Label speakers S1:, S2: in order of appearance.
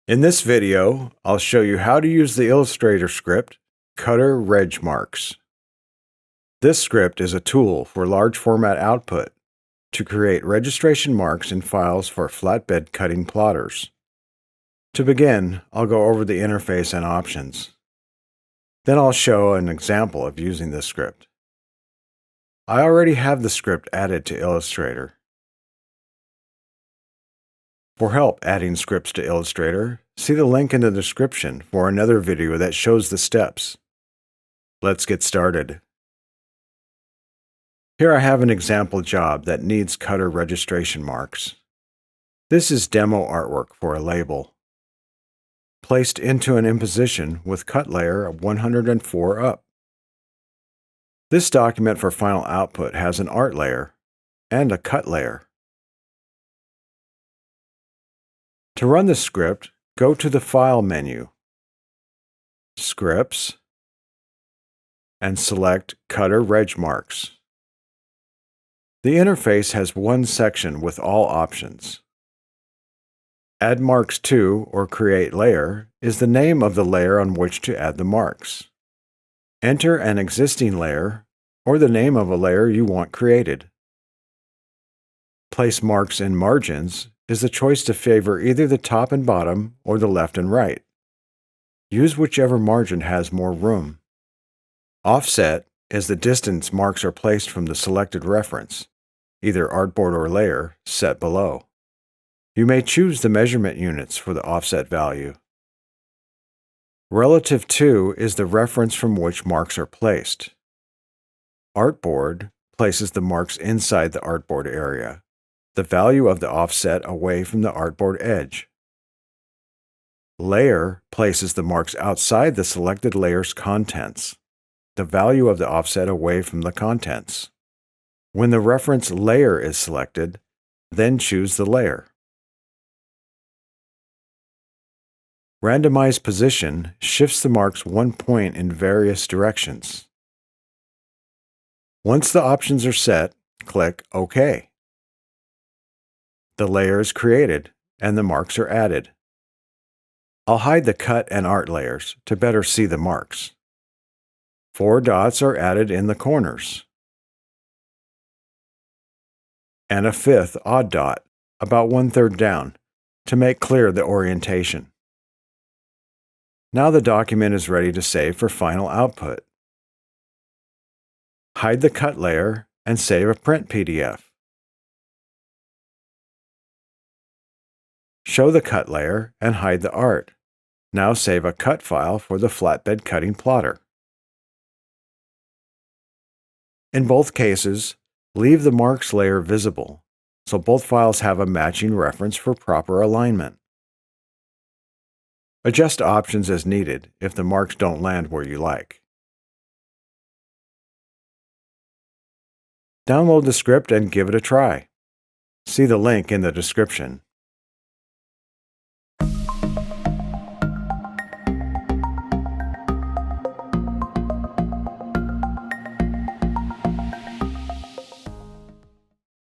S1: In this video, I'll show you how to use the Illustrator script, Cutter Reg Marks. This script is a tool for large format output to create registration marks in files for flatbed cutting plotters. To begin, I'll go over the interface and options. Then I'll show an example of using this script. I already have the script added to Illustrator. For help adding scripts to Illustrator, see the link in the description for another video that shows the steps. Let's get started. Here I have an example job that needs cutter registration marks. This is demo artwork for a label. Placed into an imposition with cut layer of 104 up. This document for final output has an art layer and a cut layer. To run the script, go to the File menu, Scripts, and select Cutter Reg Marks. The interface has one section with all options. Add Marks to or Create Layer is the name of the layer on which to add the marks. Enter an existing layer or the name of a layer you want created. Place marks in margins is the choice to favor either the top and bottom or the left and right. Use whichever margin has more room. Offset is the distance marks are placed from the selected reference, either artboard or layer, set below. You may choose the measurement units for the offset value. Relative to is the reference from which marks are placed. Artboard places the marks inside the artboard area, the value of the offset away from the artboard edge. Layer places the marks outside the selected layer's contents, the value of the offset away from the contents. When the reference layer is selected, then choose the layer. Randomized position shifts the marks 1 point in various directions. Once the options are set, click OK. The layer is created and the marks are added. I'll hide the cut and art layers to better see the marks. 4 dots are added in the corners, and a 5th odd dot, about 1/3 down, to make clear the orientation. Now the document is ready to save for final output. Hide the cut layer and save a print PDF. Show the cut layer and hide the art. Now save a cut file for the flatbed cutting plotter. In both cases, leave the marks layer visible, so both files have a matching reference for proper alignment. Adjust options as needed if the marks don't land where you like. Download the script and give it a try. See the link in the description.